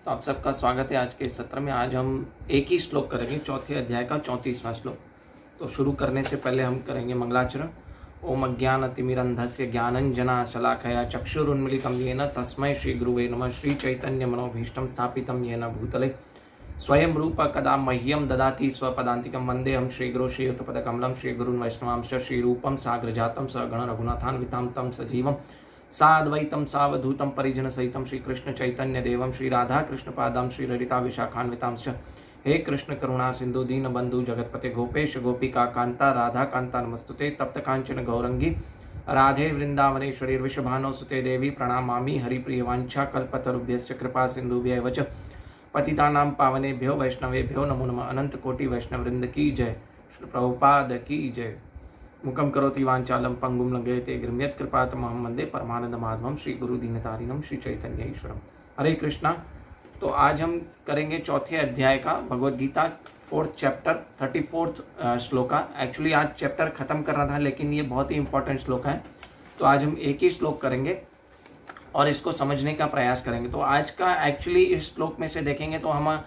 तो आप सबका स्वागत है आज के इस सत्र में। आज हम एक ही श्लोक करेंगे, चौथे अध्याय का 34वां श्लोक। तो शुरू करने से पहले हम करेंगे मंगलाचरण। ओम अज्ञानतिमिरन्धस्य ज्ञानञ्जनशलाकया चक्षुरुन्मीलितं येन तस्मै श्री गुरुवे नमः। श्री चैतन्य मनोभीष्टं स्थापितं येन भूतले स्वयं रूप कदा मह्यं ददाति स्वपदान्तिकं। वन्देऽहं श्रीगुरो श्रीयुतपदकमलं श्रीगुरून् वैष्णवांश्च श्रीरूपं साग्रजातं सगण रघुनाथान्वितां तं सजीवं साद्वैतं सावधूतं परिजनसहितं श्रीकृष्ण चैतन्य देवं श्री राधा कृष्ण पादां श्री ललिता विशाखान्वितांश्च। हे कृष्ण करुणा सिंधु दीन बंधु जगतपते गोपेश गोपिका कांता राधा कांता नमस्तुते। तप्त कांचन गौरंगी राधे वृंदावनेश्वरी वृषभानुसुते देवी प्रणमामि हरिप्रिय वांछा कल्पतरुभ्यश्च कृपा सिंधुभ्यैव च पतितानां पावनेभ्यो वैष्णवेभ्यो नमो नमः। अनंत कोटि वैष्णव वृंद की जय। श्री प्रभुपाद की जय। मुखम करोति वांचालं पंगुम लंघयते गिरिं कृपातमहं वंदे परमानंद माधवम श्री गुरु दीनतारिणम श्री चैतन्य ईश्वरम। हरे कृष्णा। तो आज हम करेंगे चौथे अध्याय का Bhagavad Gita 4th chapter 34th श्लोका। एक्चुअली आज चैप्टर खत्म करना था, लेकिन ये बहुत ही इंपॉर्टेंट श्लोक है, तो आज हम एक ही श्लोक करेंगे और इसको समझने का प्रयास करेंगे। तो आज का एक्चुअली इस श्लोक में से देखेंगे तो हमारा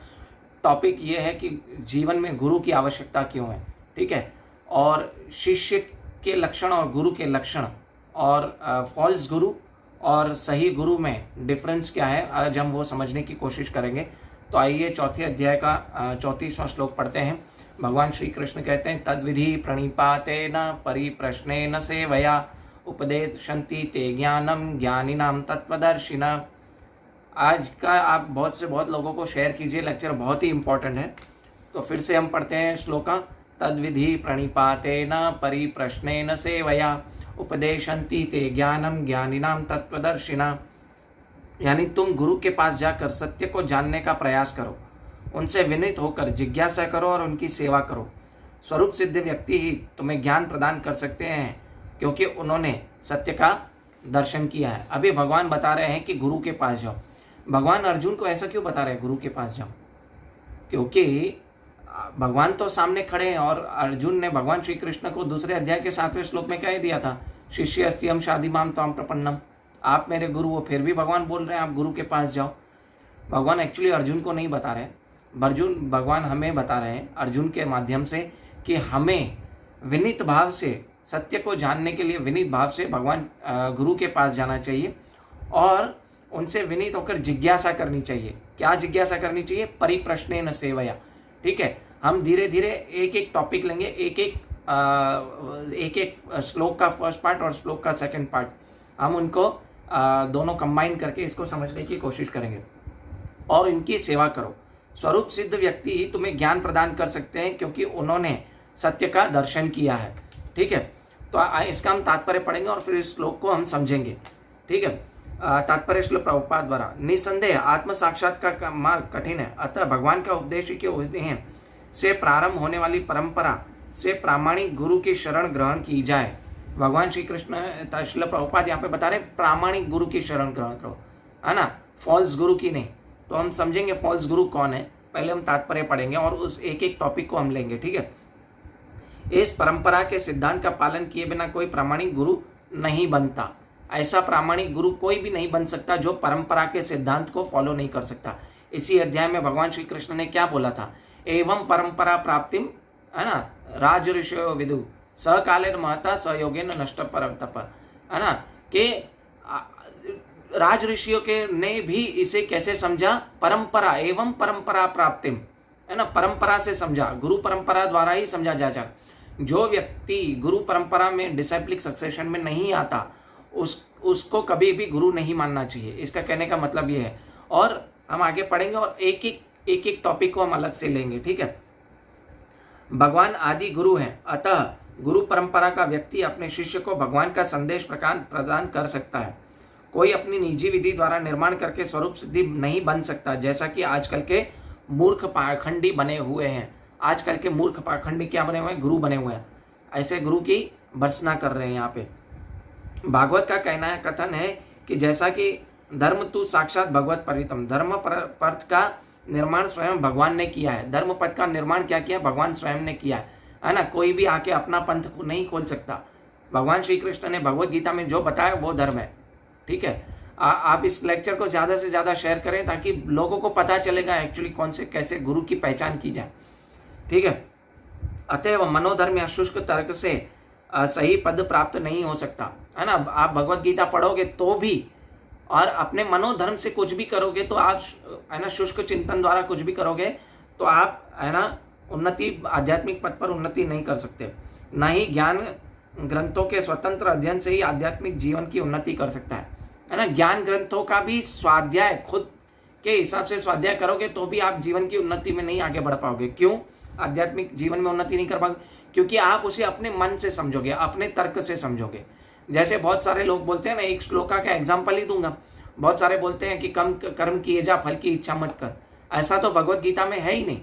टॉपिक ये है कि जीवन में गुरु की आवश्यकता क्यों है, ठीक है, और शिष्य के लक्षण और गुरु के लक्षण और फॉल्स गुरु और सही गुरु में डिफरेंस क्या है, आज हम वो समझने की कोशिश करेंगे। तो आइए चौथे अध्याय का 34वां श्लोक पढ़ते हैं। भगवान श्री कृष्ण कहते हैं, तद्विधि प्रणिपातेन परिप्रश्नेन सेवया उपदेशन्ति ते ज्ञानम ज्ञानिनां तत्वदर्शिना। आज का आप बहुत लोगों को शेयर कीजिए, लेक्चर बहुत ही इंपॉर्टेंट है। तो फिर से हम पढ़ते हैं श्लोका। तद्विधि प्रणिपातेन परिप्रश्नेन सेवया उपदेशन्ति ते ज्ञानम ज्ञानिनां तत्वदर्शिना। यानी तुम गुरु के पास जाकर सत्य को जानने का प्रयास करो, उनसे विनीत होकर जिज्ञासा करो और उनकी सेवा करो। स्वरूप सिद्ध व्यक्ति ही तुम्हें ज्ञान प्रदान कर सकते हैं, क्योंकि उन्होंने सत्य का दर्शन किया है। अभी भगवान बता रहे हैं कि गुरु के पास जाओ। भगवान अर्जुन को ऐसा क्यों बता रहे हैं गुरु के पास जाओ? क्योंकि भगवान तो सामने खड़े हैं और अर्जुन ने भगवान श्री कृष्ण को दूसरे अध्याय के 7वें श्लोक में कह दिया था, शिष्य अस्ति हम शादी माम त्वाम प्रपन्नम। आप मेरे गुरु हो, फिर भी भगवान बोल रहे हैं आप गुरु के पास जाओ। भगवान एक्चुअली अर्जुन को नहीं बता रहे, भगवान हमें बता रहे हैं अर्जुन के माध्यम से कि हमें विनीत भाव से सत्य को जानने के लिए विनीत भाव से भगवान गुरु के पास जाना चाहिए और उनसे विनीत होकर जिज्ञासा करनी चाहिए। क्या जिज्ञासा करनी चाहिए? परिप्रश्नेन सेवया, ठीक है। हम धीरे धीरे एक एक टॉपिक लेंगे, एक एक श्लोक का फर्स्ट पार्ट और श्लोक का सेकंड पार्ट, हम उनको दोनों कंबाइन करके इसको समझने की कोशिश करेंगे और इनकी सेवा करो। स्वरूप सिद्ध व्यक्ति ही तुम्हें ज्ञान प्रदान कर सकते हैं, क्योंकि उन्होंने सत्य का दर्शन किया है, ठीक है। तो इसका हम तात्पर्य पढ़ेंगे और फिर इस श्लोक को हम समझेंगे, ठीक है। तात्पर्य श्लोक प्रभुपाद द्वारा। निसंदेह आत्म साक्षात्कार का मार्ग कठिन है, अतः भगवान का उपदेश के उद्देश्य से प्रारंभ होने वाली परंपरा से प्रामाणिक गुरु की शरण ग्रहण की जाए। भगवान श्री कृष्ण श्रील प्रभुपाद यहाँ पे बता रहे प्रामाणिक गुरु की शरण ग्रहण करो, है ना, फॉल्स गुरु की नहीं। तो हम समझेंगे फॉल्स गुरु कौन है, पहले हम तात्पर्य पढ़ेंगे और उस एक एक टॉपिक को हम लेंगे, ठीक है। इस परंपरा के सिद्धांत का पालन किए बिना कोई प्रामाणिक गुरु नहीं बनता। ऐसा प्रामाणिक गुरु कोई भी नहीं बन सकता जो परंपरा के सिद्धांत को फॉलो नहीं कर सकता। इसी अध्याय में भगवान श्री कृष्ण ने क्या बोला था? एवं परंपरा प्राप्तिम, है ना, राज ऋषयो विदु सहकालेन महता सहयोगेन नष्ट परम तप, है ना, कि राज ऋषियों के ने भी इसे कैसे समझा? परंपरा एवं परंपरा प्राप्तिम, है ना, परंपरा से समझा, गुरु परंपरा द्वारा ही समझा जा। जो व्यक्ति गुरु परंपरा में डिसाइप्लिक सक्सेशन में नहीं आता उसको कभी भी गुरु नहीं मानना चाहिए। इसका कहने का मतलब ये है। और हम आगे पढ़ेंगे और एक एक टॉपिक को हम अलग से लेंगे, ठीक है। भगवान आदि गुरु हैं, अतः गुरु परंपरा का व्यक्ति अपने शिष्य को भगवान का संदेश प्रदान कर सकता है। कोई अपनी निजी विधि द्वारा निर्माण करके स्वरूप सिद्धि नहीं बन सकता, जैसा कि आजकल के मूर्ख पाखंडी बने हुए हैं। आजकल के मूर्ख पाखंडी क्या बने हुए हैं? गुरु बने हुए हैं। ऐसे गुरु की भर्त्सना कर रहे हैं यहाँ पे। भागवत का कहना है, कथन है कि जैसा कि धर्म तु साक्षात भगवत परितम, धर्म पथ का निर्माण स्वयं भगवान ने किया है। धर्म पथ का निर्माण क्या किया? भगवान स्वयं ने किया है ना। कोई भी आके अपना पंथ को नहीं खोल सकता। भगवान श्री कृष्ण ने भगवत गीता में जो बताया वो धर्म है, ठीक है। आप इस लेक्चर को ज़्यादा से ज़्यादा शेयर करें ताकि लोगों को पता चलेगा एक्चुअली कौन से कैसे गुरु की पहचान की जाए। ठीक है, अतएव मनोधर्म या शुष्क तर्क से सही पद प्राप्त नहीं हो सकता, है ना। आप भगवत गीता पढ़ोगे तो भी और अपने मनोधर्म से कुछ भी करोगे तो आप, है ना, शुष्क चिंतन द्वारा कुछ भी करोगे तो आप, है ना, उन्नति, आध्यात्मिक पथ पर उन्नति नहीं कर सकते। न ही ज्ञान ग्रंथों के स्वतंत्र अध्ययन से ही आध्यात्मिक जीवन की उन्नति कर सकता है ना। ज्ञान ग्रंथों का भी स्वाध्याय खुद के हिसाब से स्वाध्याय करोगे तो भी आप जीवन की उन्नति में नहीं आगे बढ़ पाओगे। क्यों आध्यात्मिक जीवन में उन्नति नहीं कर पाओगे? क्योंकि आप उसे अपने मन से समझोगे, अपने तर्क से समझोगे। जैसे बहुत सारे लोग बोलते हैं ना, एक श्लोका का एग्जाम्पल ही दूंगा। बहुत सारे बोलते हैं कि कम कर्म किए जा, फल की इच्छा मत कर। ऐसा तो भगवत गीता में है ही नहीं।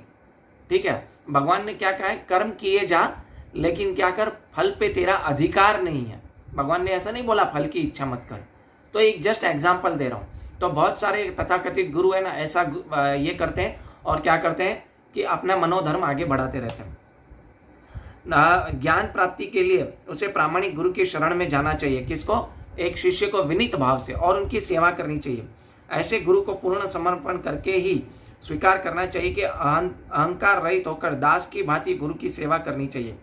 ठीक है, भगवान ने क्या कहा है? कर्म किए जा, लेकिन क्या कर, फल पे तेरा अधिकार नहीं है। भगवान ने ऐसा नहीं बोला फल की इच्छा मत कर। तो एक जस्ट एग्जाम्पल दे रहा हूं। तो बहुत सारे तथाकथित गुरु है ना, ऐसा ये करते हैं और क्या करते हैं कि अपना मनोधर्म आगे बढ़ाते रहते हैं। ज्ञान प्राप्ति के लिए उसे प्रामाणिक गुरु की शरण में जाना चाहिए। किसको? एक शिष्य को विनीत भाव से, और उनकी सेवा करनी चाहिए। ऐसे गुरु को पूर्ण समर्पण करके ही स्वीकार करना चाहिए कि अहंकार रहित होकर दास की भांति गुरु की सेवा करनी चाहिए।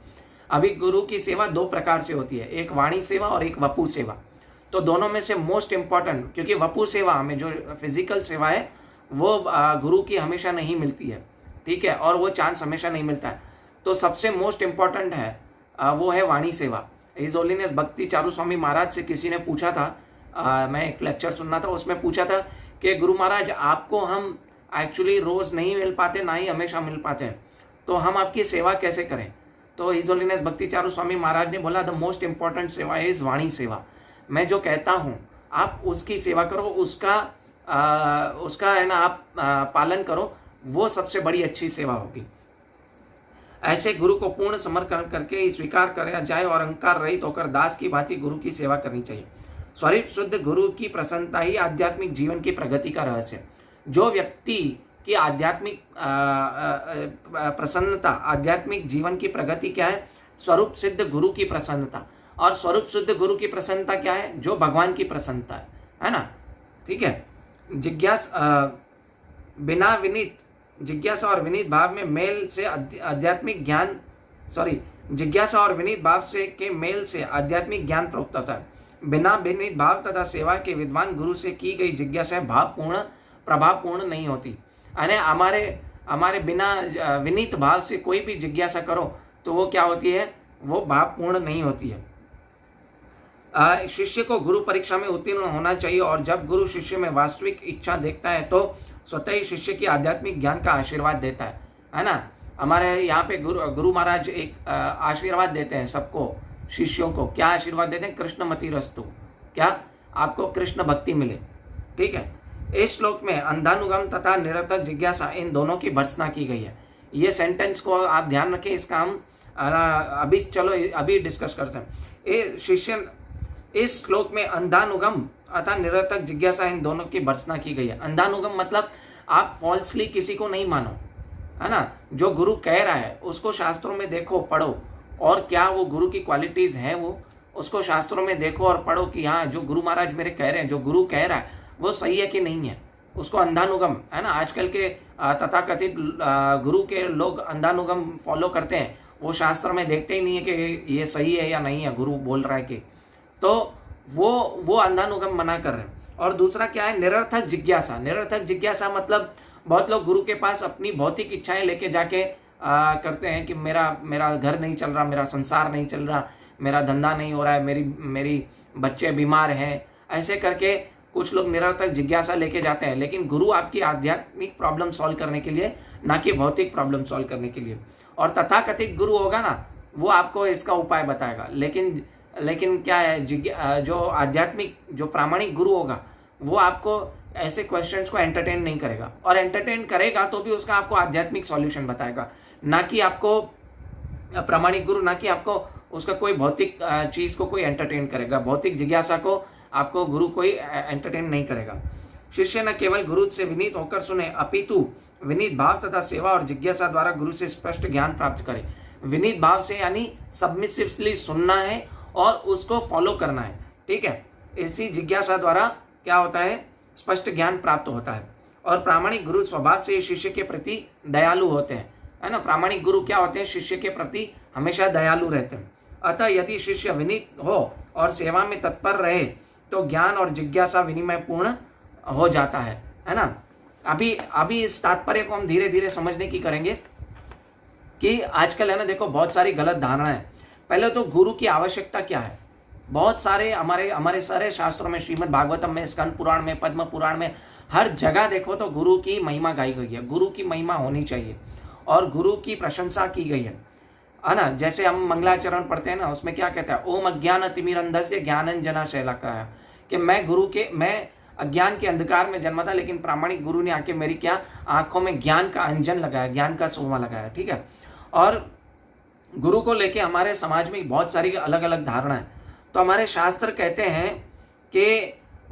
अभी गुरु की सेवा दो प्रकार से होती है, एक वाणी सेवा और एक वपु सेवा। तो दोनों में से मोस्ट इंपॉर्टेंट, क्योंकि वपु सेवा हमें जो फिजिकल सेवा है वो गुरु की हमेशा नहीं मिलती है। ठीक है, और वो चांस हमेशा नहीं मिलता है। तो सबसे मोस्ट इंपॉर्टेंट है वो है वाणी सेवा। हिज होलीनेस भक्ति चारू स्वामी महाराज से किसी ने पूछा था, मैं एक लेक्चर सुनना था, उसमें पूछा था कि गुरु महाराज आपको हम एक्चुअली रोज नहीं मिल पाते, ना ही हमेशा मिल पाते हैं, तो हम आपकी सेवा कैसे करें? तो हिज होलीनेस भक्ति चारू स्वामी महाराज ने बोला, द मोस्ट इंपॉर्टेंट सेवा इज वाणी सेवा। मैं जो कहता हूँ आप उसकी सेवा करो, उसका है ना आप पालन करो, वो सबसे बड़ी अच्छी सेवा होगी। ऐसे गुरु को पूर्ण समर्पण करके ही स्वीकार करा जाए और अहंकार रहित होकर दास की भांति गुरु की सेवा करनी चाहिए। स्वरूप शुद्ध गुरु की प्रसन्नता ही आध्यात्मिक जीवन की प्रगति का रहस्य है। जो व्यक्ति की आध्यात्मिक प्रसन्नता, आध्यात्मिक जीवन की प्रगति क्या है? स्वरूप सिद्ध गुरु की प्रसन्नता। और स्वरूप शुद्ध गुरु की प्रसन्नता क्या है? जो भगवान की प्रसन्नता है ना। ठीक है, बिना विनीत जिज्ञासा और विनीत भाव में मेल से आध्यात्मिक ज्ञान, जिज्ञासा और विनीत भाव से के मेल से आध्यात्मिक ज्ञान प्राप्त होता है। बिना विनीत भाव तथा सेवा के विद्वान गुरु से की गई जिज्ञासा भावपूर्ण, प्रभावपूर्ण नहीं होती। यानी हमारे बिना विनीत भाव से कोई भी जिज्ञासा करो तो वो क्या होती है? वो भावपूर्ण नहीं होती है। शिष्य को गुरु परीक्षा में उत्तीर्ण होना चाहिए, और जब गुरु शिष्य में वास्तविक इच्छा देखता है तो स्वतः ही शिष्य की आध्यात्मिक ज्ञान का आशीर्वाद देता है ना। हमारे यहाँ पे गुरु महाराज एक आशीर्वाद देते हैं सबको, शिष्यों को। क्या आशीर्वाद देते हैं? कृष्णमति रस्तु, क्या आपको कृष्ण भक्ति मिले। ठीक है, इस श्लोक में अंधानुगम तथा निरर्थक जिज्ञासा, इन दोनों की भर्त्सना की गई है। ये सेंटेंस को आप ध्यान रखें, इसका हम अभी डिस्कस करते हैं। शिष्य, इस श्लोक में अंधानुगम अतः निरर्थक जिज्ञासा, इन दोनों की भर्त्सना की गई है। अंधानुगम मतलब आप फॉल्सली किसी को नहीं मानो, है ना। जो गुरु कह रहा है उसको शास्त्रों में देखो, पढ़ो, और क्या वो गुरु की क्वालिटीज हैं, वो उसको शास्त्रों में देखो और पढ़ो कि हाँ जो गुरु महाराज मेरे कह रहे हैं, जो गुरु कह रहा है वो सही है कि नहीं है। उसको अंधानुगम, है ना। आजकल के तथाकथित गुरु के लोग अंधानुगम फॉलो करते हैं, वो शास्त्र में देखते ही नहीं है कि ये सही है या नहीं है, गुरु बोल रहा है कि, तो वो अंधानुगम मना कर रहे हैं। और दूसरा क्या है? निरर्थक जिज्ञासा। निरर्थक जिज्ञासा मतलब बहुत लोग गुरु के पास अपनी भौतिक इच्छाएं लेके जाके करते हैं कि मेरा घर नहीं चल रहा, मेरा संसार नहीं चल रहा, मेरा धंधा नहीं हो रहा है, मेरी बच्चे बीमार हैं, ऐसे करके कुछ लोग निरर्थक जिज्ञासा लेके जाते हैं। लेकिन गुरु आपकी आध्यात्मिक प्रॉब्लम सॉल्व करने के लिए, ना कि भौतिक प्रॉब्लम सॉल्व करने के लिए। और तथाकथित गुरु होगा ना, वो आपको इसका उपाय बताएगा। लेकिन क्या है, जो आध्यात्मिक, जो प्रामाणिक गुरु होगा वो आपको ऐसे क्वेश्चंस को एंटरटेन नहीं करेगा, और एंटरटेन करेगा तो भी उसका आपको आध्यात्मिक सॉल्यूशन बताएगा, ना कि आपको प्रामाणिक गुरु, ना कि आपको उसका कोई भौतिक चीज को कोई एंटरटेन करेगा। भौतिक जिज्ञासा को आपको गुरु कोई एंटरटेन नहीं करेगा। शिष्य न केवल गुरु से विनीत होकर सुने, अपितु विनीत भाव तथा सेवा और जिज्ञासा द्वारा गुरु से स्पष्ट ज्ञान प्राप्त करे। विनीत भाव से यानी सबमिसिवली सुनना है और उसको फॉलो करना है। ठीक है, इसी जिज्ञासा द्वारा क्या होता है, स्पष्ट ज्ञान प्राप्त होता है। और प्रामाणिक गुरु स्वभाव से शिष्य के प्रति दयालु होते हैं, है ना। प्रामाणिक गुरु क्या होते हैं, शिष्य के प्रति हमेशा दयालु रहते हैं। अतः यदि शिष्य विनीत हो और सेवा में तत्पर रहे तो ज्ञान और जिज्ञासा विनिमय पूर्ण हो जाता है ना। अभी इस तात्पर्य को हम धीरे धीरे समझने की करेंगे कि आजकल है ना, देखो बहुत सारी गलत धारणा है। पहले तो गुरु की आवश्यकता क्या है, बहुत सारे हमारे सारे शास्त्रों में, श्रीमद् भागवतम में, स्कंद पुराण में, पद्म पुराण में, हर जगह देखो तो गुरु की महिमा गाई गई है। गुरु की महिमा होनी चाहिए और गुरु की प्रशंसा की गई है ना। जैसे हम मंगलाचरण पढ़ते हैं ना, उसमें क्या कहता है, ओम अज्ञान तिमिरंधस्य ज्ञानंजना शैलाकाय, कि मैं अज्ञान के अंधकार में जन्मा था, लेकिन प्रामाणिक गुरु ने आके मेरी क्या आंखों में ज्ञान का अंजन लगाया, ज्ञान का सोमा लगाया। ठीक है। और गुरु को लेके हमारे समाज में बहुत सारी अलग अलग धारणा है। तो हमारे शास्त्र कहते हैं कि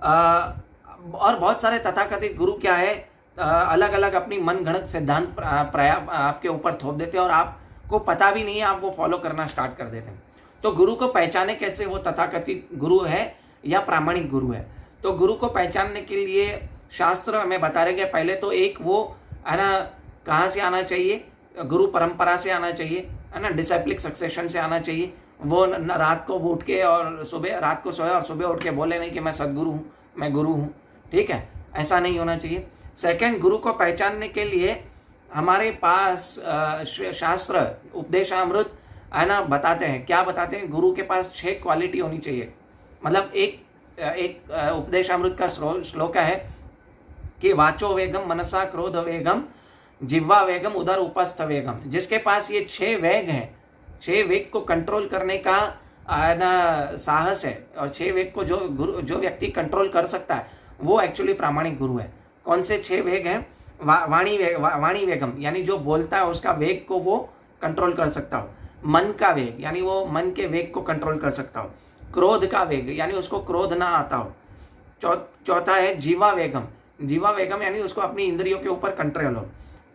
और बहुत सारे तथाकथित गुरु क्या है, अलग अलग अपनी मन गढ़ंत सिद्धांत आपके ऊपर थोप देते हैं और आपको पता भी नहीं है, आप वो फॉलो करना स्टार्ट कर देते हैं। तो गुरु को पहचाने कैसे, वो तथाकथित गुरु है या प्रामाणिक गुरु है। तो गुरु को पहचानने के लिए शास्त्र हमें बता रहे हैं, पहले तो एक वो है ना, कहाँ से आना चाहिए, गुरु परंपरा से आना चाहिए, है ना, डिसाइप्लिक सक्सेशन से आना चाहिए। वो रात को उठ के और रात को सोए और सुबह उठ के बोले नहीं कि मैं सदगुरु हूँ, मैं गुरु हूँ। ठीक है, ऐसा नहीं होना चाहिए। सेकंड, गुरु को पहचानने के लिए हमारे पास शास्त्र उपदेशामृत है ना बताते हैं, क्या बताते हैं, गुरु के पास 6 क्वालिटी होनी चाहिए। मतलब एक उपदेशामृत का श्लोक है कि वाचो वेगम मनसा क्रोध वेगम जिह्वा वेगम उदर उपस्थ वेगम। जिसके पास ये 6 वेग हैं, 6 वेग को कंट्रोल करने का ना साहस है, और 6 वेग को जो व्यक्ति कंट्रोल कर सकता है वो एक्चुअली प्रामाणिक गुरु है। कौन से 6 वेग हैं, वाणी वेगम, यानी जो बोलता है उसका वेग को वो कंट्रोल कर सकता हो। मन का वेग, यानी वो मन के वेग को कंट्रोल कर सकता हो। क्रोध का वेग, यानी उसको क्रोध ना आता हो। चौथा है जीवा वेगम, यानी उसको अपनी इंद्रियों के ऊपर कंट्रोल हो।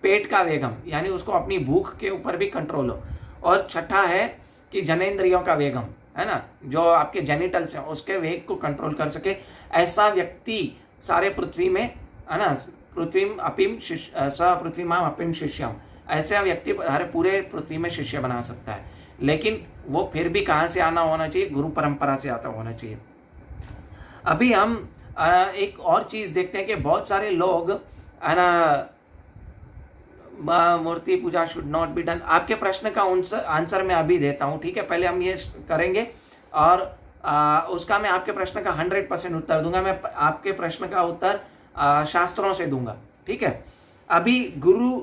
पेट का वेगम, यानी उसको अपनी भूख के ऊपर भी कंट्रोल हो। और छठा है कि जनेंद्रियों का वेगम, है ना, जो आपके जेनिटल्स हैं उसके वेग को कंट्रोल कर सके। ऐसा व्यक्ति सारे पृथ्वी में, है ना, पृथ्वीम अपिम स पृथ्वीमाम अपिम शिष्यम, ऐसा व्यक्ति हर पूरे पृथ्वी में शिष्य बना सकता है। लेकिन वो फिर भी कहाँ से आना होना चाहिए, गुरु परंपरा से आता होना चाहिए। अभी हम एक और चीज देखते हैं कि बहुत सारे लोग, है ना, मूर्ति puja should not be done. आपके प्रश्न का आंसर मैं अभी देता हूँ। ठीक है, पहले हम ये करेंगे और उसका मैं आपके प्रश्न का 100% उत्तर दूंगा। मैं आपके प्रश्न का उत्तर शास्त्रों से दूंगा। ठीक है, अभी गुरु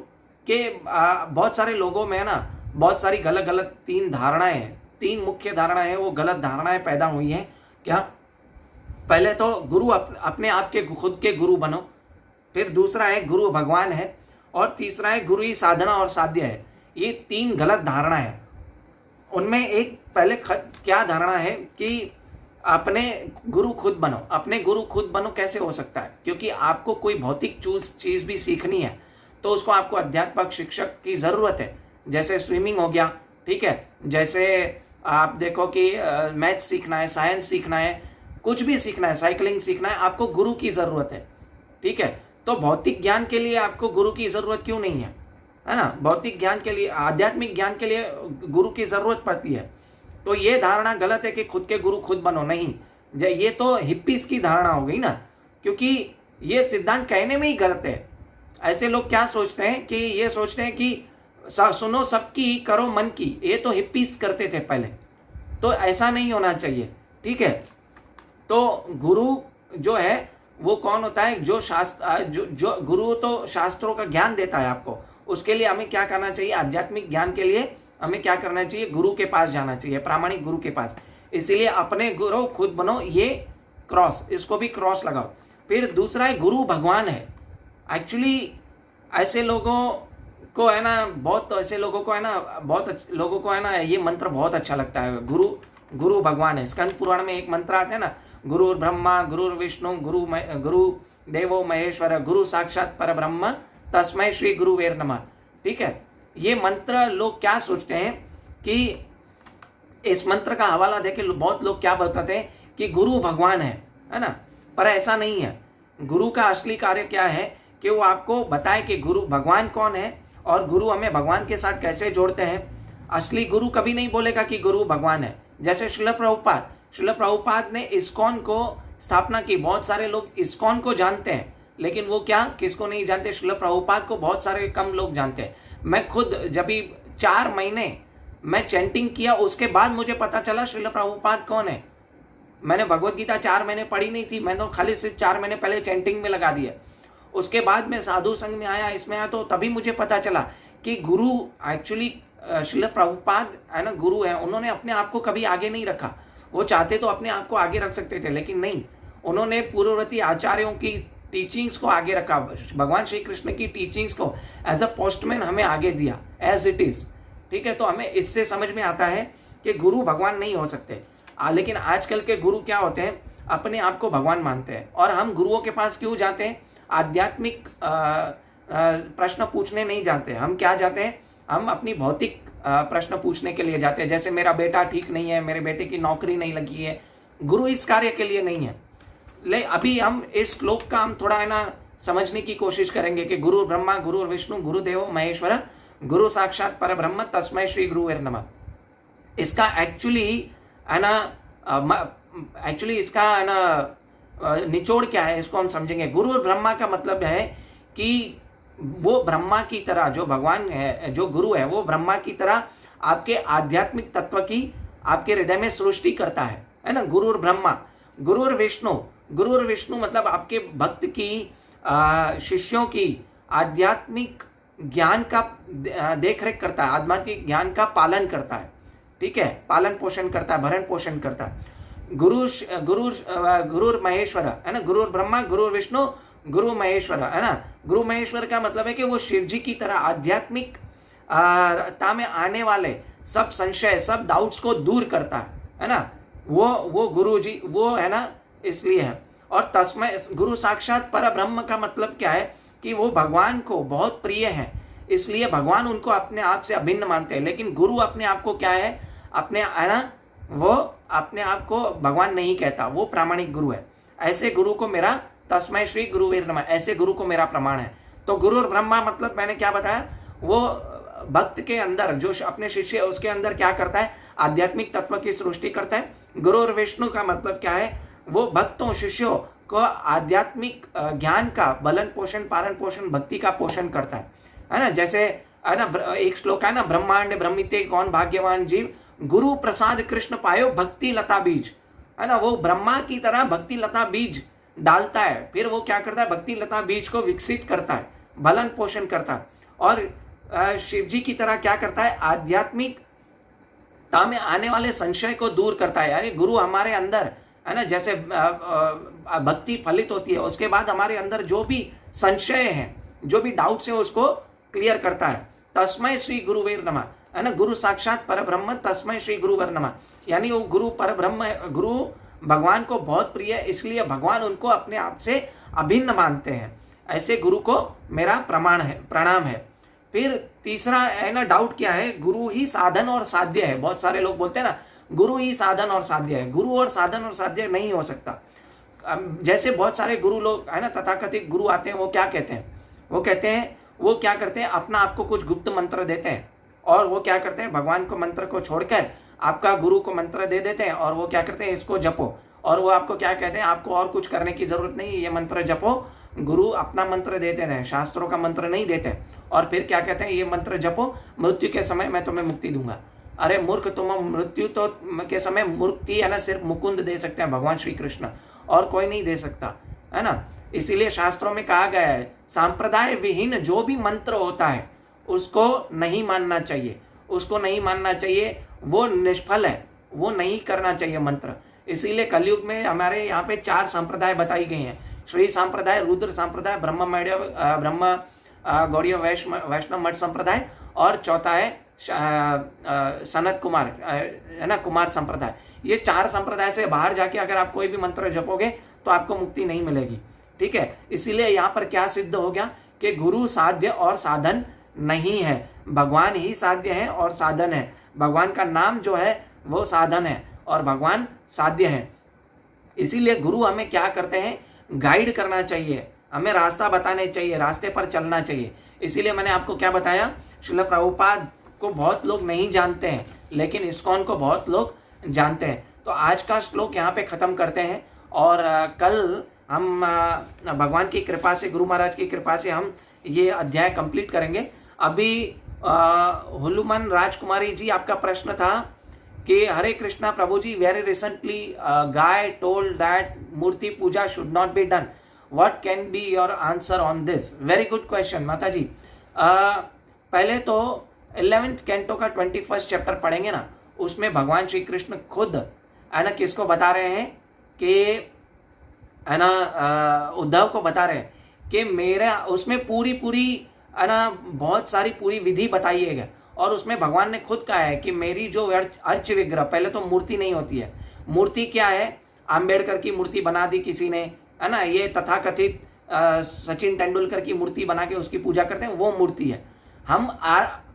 के बहुत सारे लोगों में ना बहुत सारी गलत 3 धारणाएं हैं, 3 मुख्य धारणाएं हैं, वो गलत धारणाएं पैदा हुई हैं। क्या, पहले तो गुरु अपने आप के खुद के गुरु बनो, फिर दूसरा है गुरु भगवान है, और तीसरा है गुरु ही साधना और साध्य है। ये 3 गलत धारणा है। उनमें एक पहले क्या धारणा है कि अपने गुरु खुद बनो। अपने गुरु खुद बनो कैसे हो सकता है, क्योंकि आपको कोई भौतिक चीज भी सीखनी है तो उसको आपको अध्यात्मक शिक्षक की जरूरत है। जैसे स्विमिंग हो गया, ठीक है, जैसे आप देखो कि मैथ सीखना है, साइंस सीखना है, कुछ भी सीखना है, साइकिलिंग सीखना है, आपको गुरु की जरूरत है। ठीक है, तो भौतिक ज्ञान के लिए आपको गुरु की जरूरत क्यों नहीं है, है ना। भौतिक ज्ञान के लिए, आध्यात्मिक ज्ञान के लिए गुरु की जरूरत पड़ती है। तो ये धारणा गलत है कि खुद के गुरु खुद बनो। नहीं, ये तो हिप्पीज की धारणा हो गई ना, क्योंकि ये सिद्धांत कहने में ही गलत है। ऐसे लोग क्या सोचते हैं कि ये सोचते हैं कि सुनो सबकी करो मन की, ये तो हिप्पीज करते थे पहले। तो ऐसा नहीं होना चाहिए। ठीक है, तो गुरु जो है वो कौन होता है, जो गुरु तो शास्त्रों का ज्ञान देता है आपको। उसके लिए हमें क्या करना चाहिए, आध्यात्मिक ज्ञान के लिए हमें क्या करना चाहिए, गुरु के पास जाना चाहिए, प्रामाणिक गुरु के पास। इसीलिए अपने गुरु खुद बनो, ये क्रॉस, इसको भी क्रॉस लगाओ। फिर दूसरा है गुरु भगवान है। एक्चुअली ऐसे लोगों को है ना, बहुत लोगों को है ना ये मंत्र बहुत अच्छा लगता है, गुरु भगवान है। स्कंद पुराण में एक मंत्र आता है ना, गुरु ब्रह्मा गुरु विष्णु गुरु देवो महेश्वर गुरु साक्षात पर ब्रह्म तस्मै श्री गुरुवेर नमः। ठीक है, ये मंत्र लोग क्या सोचते हैं कि इस मंत्र का हवाला देके बहुत लोग क्या बताते हैं कि गुरु भगवान है ना। पर ऐसा नहीं है। गुरु का असली कार्य क्या है कि वो आपको बताए कि गुरु भगवान कौन है और गुरु हमें भगवान के साथ कैसे जोड़ते हैं। असली गुरु कभी नहीं बोलेगा कि गुरु भगवान है। जैसे श्रील प्रभुपाद ने इस्कॉन को स्थापना की। बहुत सारे लोग इस्कॉन को जानते हैं, लेकिन वो क्या किसको नहीं जानते? श्रील प्रभुपाद को बहुत सारे कम लोग जानते हैं। मैं खुद जब भी 4 महीने मैं चैंटिंग किया, उसके बाद मुझे पता चला श्रील प्रभुपाद कौन है। मैंने भगवत गीता 4 महीने पढ़ी नहीं थी, मैं तो खाली सिर्फ 4 महीने पहले चैंटिंग में लगा दिया। उसके बाद मैं साधु संघ में आया, इसमें आया, तो तभी मुझे पता चला कि गुरु एक्चुअली श्रील प्रभुपाद है ना, गुरु है। उन्होंने अपने आप को कभी आगे नहीं रखा। वो चाहते तो अपने आप को आगे रख सकते थे, लेकिन नहीं, उन्होंने पूर्ववर्ती आचार्यों की टीचिंग्स को आगे रखा। भगवान श्री कृष्ण की टीचिंग्स को एज अ पोस्टमैन हमें आगे दिया एज इट इज। ठीक है, तो हमें इससे समझ में आता है कि गुरु भगवान नहीं हो सकते। लेकिन आजकल के गुरु क्या होते हैं? अपने आप को भगवान मानते हैं। और हम गुरुओं के पास क्यों जाते हैं? आध्यात्मिक प्रश्न पूछने नहीं जाते। हम क्या जाते हैं? हम अपनी भौतिक प्रश्न पूछने के लिए जाते हैं। जैसे मेरा बेटा ठीक नहीं है, मेरे बेटे की नौकरी नहीं लगी है। गुरु इस कार्य के लिए नहीं है। अभी हम इस श्लोक का हम थोड़ा है ना समझने की कोशिश करेंगे कि गुरु ब्रह्मा गुरु विष्णु गुरुदेव महेश्वर गुरु साक्षात पर ब्रह्म तस्मै श्री गुरुवे नमः। इसका एक्चुअली है ना इसका है ना निचोड़ क्या है, इसको हम समझेंगे। गुरु ब्रह्मा का मतलब है कि वो ब्रह्मा की तरह, जो भगवान है, जो गुरु है, वो ब्रह्मा की तरह आपके आध्यात्मिक तत्व की आपके हृदय में सृष्टि करता है ना। गुरुर ब्रह्मा गुरुर विष्णु मतलब आपके भक्त की शिष्यों की आध्यात्मिक ज्ञान का देखरेख करता है, आध्यात्मिक ज्ञान का पालन करता है। ठीक है, पालन पोषण करता है, भरण पोषण करता है। गुरुर महेश्वर है ना, गुरुर ब्रह्मा गुरुर विष्णु गुरु महेश्वर है ना। गुरु महेश्वर का मतलब है कि वो शिव जी की तरह आध्यात्मिक ता में आने वाले सब संशय, सब डाउट्स को दूर करता है ना। वो गुरु जी वो है ना, इसलिए है। और तस्मै गुरु साक्षात पर ब्रह्म का मतलब क्या है कि वो भगवान को बहुत प्रिय है, इसलिए भगवान उनको अपने आप से अभिन्न मानते हैं। लेकिन गुरु अपने आप को क्या है, अपने है ना, वो अपने आप को भगवान नहीं कहता, वो प्रामाणिक गुरु है। ऐसे गुरु को मेरा तस्मै श्री गुरुवे नमः, ऐसे गुरु को मेरा प्रमाण है। तो गुरु ब्रह्मा मतलब मैंने क्या बताया, वो भक्त के अंदर जो अपने शिष्य है उसके अंदर क्या करता है, आध्यात्मिक तत्व की सृष्टि करता है। गुरु विष्णु का मतलब क्या है, वो भक्तों शिष्यों को आध्यात्मिक ज्ञान का भलन पोषण पालन पोषण भक्ति का पोषण करता है ना। जैसे है ना एक श्लोक है ना, ब्रह्मांड ब्रह्मिते कौन भाग्यवान जीव गुरु प्रसाद कृष्ण पायो भक्ति लता बीज, है ना। वो ब्रह्मा की तरह भक्ति लता बीज डालता है, फिर वो क्या करता है, भक्ति लता बीज को विकसित करता है, भलन पोषण करता है। और शिव जी की तरह क्या करता है, आध्यात्मिक ता में आने वाले संशय को दूर करता है। यानी गुरु हमारे अंदर है ना, जैसे भक्ति फलित होती है, उसके बाद हमारे अंदर जो भी संशय है, जो भी डाउट्स है, उसको क्लियर करता है। तस्मै श्री गुरुवे नमः, है ना। गुरु साक्षात पर ब्रह्म तस्मै श्री गुरुवे नमः, यानी वो गुरु पर ब्रह्म, गुरु भगवान को बहुत प्रिय है, इसलिए भगवान उनको अपने आप से अभिन्न मानते हैं। ऐसे गुरु को मेरा प्रणाम है। फिर तीसरा है ना डाउट क्या है, गुरु ही साधन और साध्य है। बहुत सारे लोग बोलते हैं ना गुरु ही साधन और साध्य है। गुरु और साधन और साध्य नहीं हो सकता। जैसे बहुत सारे गुरु लोग है ना, तथाकथित गुरु आते हैं, वो क्या कहते हैं, वो क्या करते हैं, अपना आपको कुछ गुप्त मंत्र देते हैं, और वो क्या करते हैं, भगवान को मंत्र को छोड़कर आपका गुरु को मंत्र दे देते हैं, और वो क्या करते हैं, इसको जपो। और वो आपको क्या कहते हैं, आपको और कुछ करने की जरूरत नहीं, ये मंत्र जपो। गुरु अपना मंत्र देते हैं, शास्त्रों का मंत्र नहीं देते। और फिर क्या कहते हैं, ये मंत्र जपो, मृत्यु के समय मैं तुम्हें मुक्ति दूंगा। अरे मूर्ख, तुम मृत्यु तो के समय मुक्ति है ना सिर्फ मुकुंद दे सकते हैं, भगवान श्री कृष्ण, और कोई नहीं दे सकता, है ना। इसीलिए शास्त्रों में कहा गया है, सांप्रदाय विहीन जो भी मंत्र होता है उसको नहीं मानना चाहिए, उसको नहीं मानना चाहिए, वो निष्फल है, वो नहीं करना चाहिए मंत्र। इसीलिए कलयुग में हमारे यहाँ पे 4 संप्रदाय बताई गई हैं, श्री संप्रदाय, रुद्र संप्रदाय, ब्रह्म गौड़ीय वैष्णव मठ संप्रदाय, और चौथा है सनत कुमार, है ना, कुमार संप्रदाय। ये 4 संप्रदाय से बाहर जाके अगर आप कोई भी मंत्र जपोगे तो आपको मुक्ति नहीं मिलेगी। ठीक है, इसीलिए यहाँ पर क्या सिद्ध हो गया कि गुरु साध्य और साधन नहीं है, भगवान ही साध्य है और साधन है। भगवान का नाम जो है वो साधन है और भगवान साध्य है। इसीलिए गुरु हमें क्या करते हैं, गाइड करना चाहिए, हमें रास्ता बताने चाहिए, रास्ते पर चलना चाहिए। इसीलिए मैंने आपको क्या बताया, श्रील प्रभुपाद को बहुत लोग नहीं जानते हैं, लेकिन इस्कॉन को बहुत लोग जानते हैं। तो आज का श्लोक यहाँ पे ख़त्म करते हैं, और कल हम भगवान की कृपा से, गुरु महाराज की कृपा से हम ये अध्याय कंप्लीट करेंगे। अभी हुलुमन राजकुमारी जी, आपका प्रश्न था कि Hare Krishna Prabhu ji, very recently guy told that murti puja should not be done, what can be your answer on this? Very good question Mata ji. पहले तो 11th कैंटो का 21st चैप्टर पढ़ेंगे ना, उसमें भगवान श्री कृष्ण खुद है ना किसको बता रहे हैं कि है ना उद्धव को बता रहे हैं कि मेरा, उसमें पूरी है ना बहुत सारी पूरी विधि बताइएगा, और उसमें भगवान ने खुद कहा है कि मेरी जो अर्च विग्रह, पहले तो मूर्ति नहीं होती है, मूर्ति क्या है, आम्बेडकर की मूर्ति बना दी किसी ने, है ना, ये तथाकथित सचिन तेंदुलकर की मूर्ति बना के उसकी पूजा करते हैं, वो मूर्ति है। हम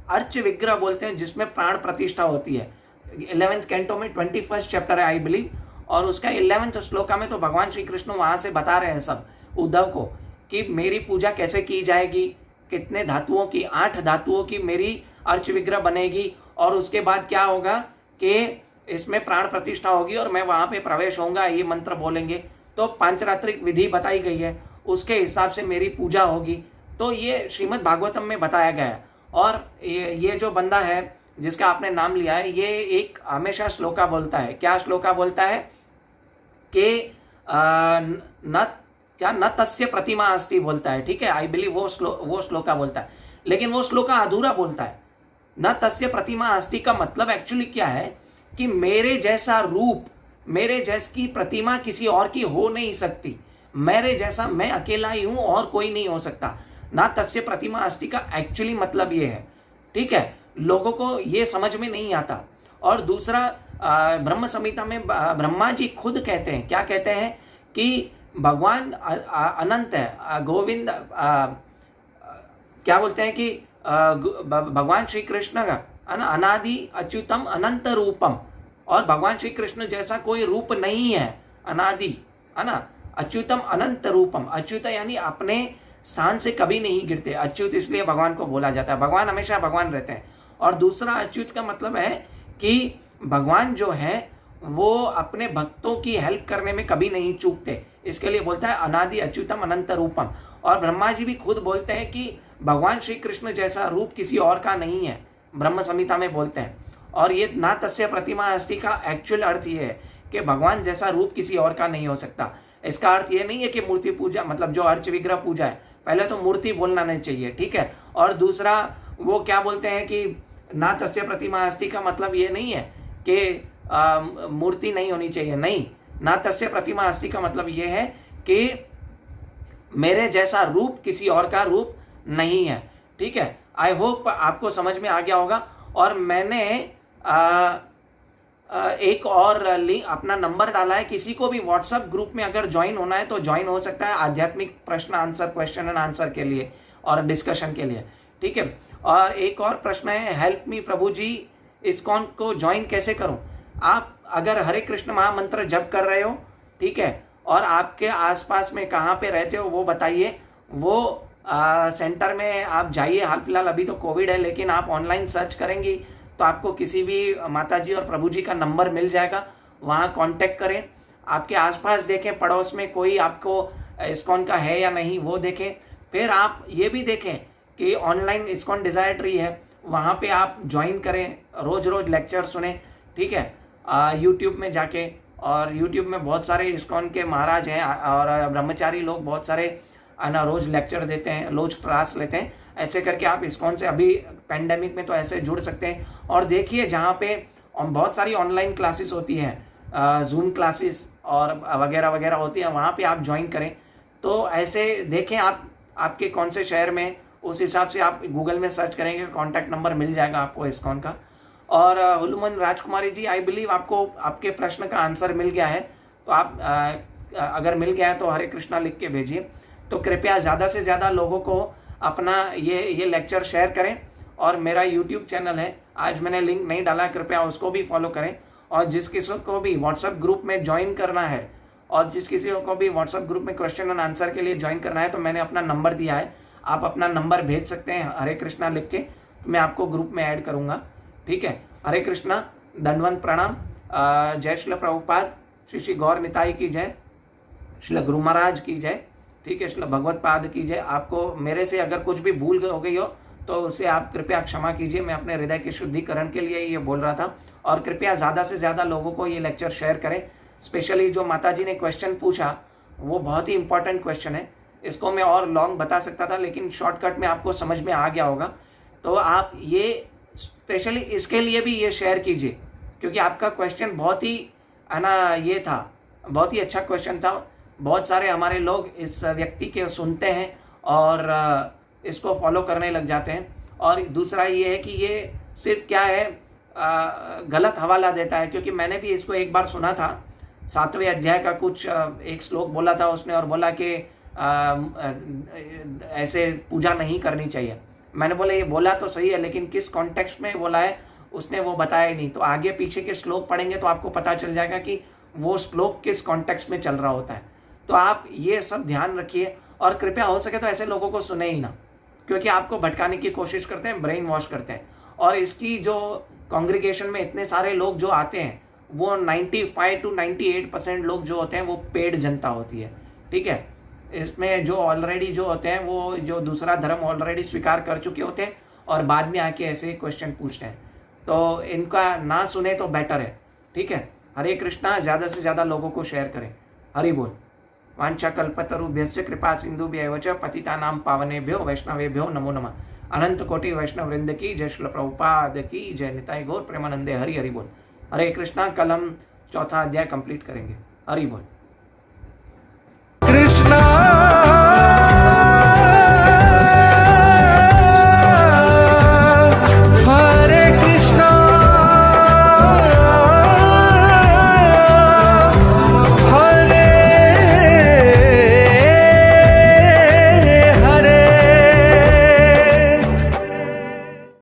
अर्च विग्रह बोलते हैं जिसमें प्राण प्रतिष्ठा होती है। 11th कैंटो में 21st चैप्टर है आई बिलीव, और उसका 11th श्लोका में तो भगवान श्री कृष्ण वहां से बता रहे हैं सब उद्धव को कि मेरी पूजा कैसे की जाएगी, कितने धातुओं की, 8 धातुओं की मेरी अर्च विग्रह बनेगी, और उसके बाद क्या होगा कि इसमें प्राण प्रतिष्ठा होगी और मैं वहां पे प्रवेश होऊंगा, ये मंत्र बोलेंगे, तो पांचरात्रिक विधि बताई गई है, उसके हिसाब से मेरी पूजा होगी। तो ये श्रीमद् भागवतम में बताया गया है। और ये जो बंदा है जिसका आपने नाम लिया है, ये एक हमेशा श्लोका बोलता है। क्या श्लोका बोलता है कि न तस्य प्रतिमा अस्ति बोलता है, ठीक है, आई बिलीव वो श्लोका बोलता है, लेकिन वो श्लोका अधूरा बोलता है। न तस्य प्रतिमा अस्ति का मतलब एक्चुअली क्या है कि मेरे जैसा रूप, मेरे जैसी प्रतिमा किसी और की हो नहीं सकती, मेरे जैसा मैं अकेला ही हूं और कोई नहीं हो सकता। ना तस्य प्रतिमा अस्ति का एक्चुअली मतलब ये है, ठीक है, लोगों को ये समझ में नहीं आता। और दूसरा, ब्रह्म संहिता में ब्रह्मा जी खुद कहते हैं, क्या कहते हैं कि भगवान अनंत है, गोविंद क्या बोलते हैं कि भगवान श्री कृष्ण का अनादि अच्युतम अनंत रूपम, और भगवान श्री कृष्ण जैसा कोई रूप नहीं है, अनादि है ना, अच्युतम अनंत रूपम। अच्युत यानी अपने स्थान से कभी नहीं गिरते, अच्युत इसलिए भगवान को बोला जाता है, भगवान हमेशा भगवान रहते हैं। और दूसरा अच्युत का मतलब है कि भगवान जो है वो अपने भक्तों की हेल्प करने में कभी नहीं चूकते, इसके लिए बोलता है अनादि अच्युतम अनंत रूपम। और ब्रह्मा जी भी खुद बोलते हैं कि भगवान श्री कृष्ण जैसा रूप किसी और का नहीं है, ब्रह्म संहिता में बोलते हैं। और ये ना तस्य प्रतिमा अस्ति का एक्चुअल अर्थ ये है कि भगवान जैसा रूप किसी और का नहीं हो सकता। इसका अर्थ ये नहीं है कि मूर्ति पूजा, मतलब जो अर्च विग्रह पूजा है, पहले तो मूर्ति बोलना नहीं चाहिए, ठीक है। और दूसरा वो क्या बोलते हैं कि ना तस्य प्रतिमा अस्ति का मतलब ये नहीं है कि मूर्ति नहीं होनी चाहिए, नहीं, ना तस्य प्रतिमा अस्ति का मतलब ये है कि मेरे जैसा रूप किसी और का रूप नहीं है, ठीक है। आई होप आपको समझ में आ गया होगा। और मैंने एक और लिंक, अपना नंबर डाला है, किसी को भी व्हाट्सएप ग्रुप में अगर ज्वाइन होना है तो ज्वाइन हो सकता है, आध्यात्मिक प्रश्न आंसर, क्वेश्चन एंड आंसर के लिए और डिस्कशन के लिए, ठीक है। और एक और प्रश्न है, हेल्प मी प्रभु जी, इस्कॉन को ज्वाइन कैसे करूं? आप अगर हरे कृष्ण महामंत्र जप कर रहे हो, ठीक है, और आपके आसपास में कहाँ पे रहते हो वो बताइए, वो सेंटर में आप जाइए। हाल फिलहाल अभी तो कोविड है, लेकिन आप ऑनलाइन सर्च करेंगी तो आपको किसी भी माता जी और प्रभु जी का नंबर मिल जाएगा, वहाँ कांटेक्ट करें। आपके आसपास देखें, पड़ोस में कोई आपको इस्कॉन का है या नहीं वो देखें। फिर आप ये भी देखें कि ऑनलाइन इस्कॉन डिज़ायर ट्री है, वहाँ पे आप ज्वाइन करें, रोज़ रोज़ लेक्चर सुने, ठीक है, यूट्यूब में जाके। और यूट्यूब में बहुत सारे इस्कॉन के महाराज हैं और ब्रह्मचारी लोग बहुत सारे ना रोज़ लेक्चर देते हैं, रोज क्लास लेते हैं। ऐसे करके आप इस्कॉन से अभी पेंडेमिक में तो ऐसे जुड़ सकते हैं। और देखिए जहाँ पे बहुत सारी ऑनलाइन क्लासेस होती हैं, जूम क्लासेस और वगैरह वगैरह होती है, वहाँ पे आप ज्वाइन करें। तो ऐसे देखें आप आपके कौन से शहर में, उस हिसाब से आप गूगल में सर्च करेंगे, कॉन्टैक्ट नंबर मिल जाएगा आपको इस्कॉन का। और हुलुमन राजकुमारी जी, आई बिलीव आपको आपके प्रश्न का आंसर मिल गया है। तो आप अगर मिल गया है तो हरे कृष्णा लिख के भेजिए। तो कृपया ज़्यादा से ज़्यादा लोगों को अपना ये लेक्चर शेयर करें। और मेरा यूट्यूब चैनल है, आज मैंने लिंक नहीं डाला, कृपया उसको भी फॉलो करें। और जिस किसी को भी व्हाट्सएप ग्रुप में ज्वाइन करना है और जिस किसी को भी व्हाट्सएप ग्रुप में क्वेश्चन एंड आंसर के लिए ज्वाइन करना है तो मैंने अपना नंबर दिया है, आप अपना नंबर भेज सकते हैं हरे कृष्णा लिख के, तो मैं आपको ग्रुप में ऐड करूँगा। ठीक है, हरे कृष्णा, दंडवंत प्रणाम। जय श्री प्रभुपाद, श्री श्री गौर निताई की जय, श्री गुरु महाराज की जय। ठीक है, श्री भगवत पाद की जय। आपको मेरे से अगर कुछ भी भूल हो गई हो तो उसे आप कृपया क्षमा कीजिए, मैं अपने हृदय के शुद्धिकरण के लिए ये बोल रहा था। और कृपया ज़्यादा से ज़्यादा लोगों को ये लेक्चर शेयर करें। स्पेशली जो माता जी ने क्वेश्चन पूछा वो बहुत ही इंपॉर्टेंट क्वेश्चन है, इसको मैं और लॉन्ग बता सकता था लेकिन शॉर्टकट में आपको समझ में आ गया होगा। तो आप ये स्पेशली इसके लिए भी ये शेयर कीजिए, क्योंकि आपका क्वेश्चन बहुत ही है ना, ये था, बहुत ही अच्छा क्वेश्चन था। बहुत सारे हमारे लोग इस व्यक्ति के सुनते हैं और इसको फॉलो करने लग जाते हैं। और दूसरा ये है कि ये सिर्फ क्या है, गलत हवाला देता है, क्योंकि मैंने भी इसको एक बार सुना था, 7वें अध्याय का कुछ एक श्लोक बोला था उसने और बोला कि ऐसे पूजा नहीं करनी चाहिए। मैंने बोला ये बोला तो सही है, लेकिन किस कॉन्टेक्स्ट में बोला है उसने वो बताया ही नहीं। तो आगे पीछे के श्लोक पढ़ेंगे तो आपको पता चल जाएगा कि वो श्लोक किस कॉन्टेक्स्ट में चल रहा होता है। तो आप ये सब ध्यान रखिए और कृपया हो सके तो ऐसे लोगों को सुने ही ना, क्योंकि आपको भटकाने की कोशिश करते हैं, ब्रेन वॉश करते हैं। और इसकी जो कांग्रीगेशन में इतने सारे लोग जो आते हैं वो 95 to 98% लोग जो होते हैं वो पेड जनता होती है। ठीक है, इसमें जो ऑलरेडी जो होते हैं वो जो दूसरा धर्म ऑलरेडी स्वीकार कर चुके होते हैं और बाद में आके ऐसे क्वेश्चन पूछते हैं, तो इनका ना सुने तो बेटर है। ठीक है, हरे कृष्णा, ज़्यादा से ज़्यादा लोगों को शेयर करें। हरि बोल। वांछा कल्पतरुभ्यश्च कृपा सिंधुभ्यैव च पतितानां पावनेभ्यो वैष्णवेभ्यो नमो नमः। अनंत कोटि वैष्णव वृंद की जय, श्रील प्रभुपाद की जय, निताई गौर प्रेमानंदे। हरि हरि बोल। हरे कृष्णा, कल हम 4था अध्याय कंप्लीट करेंगे। हरि बोल।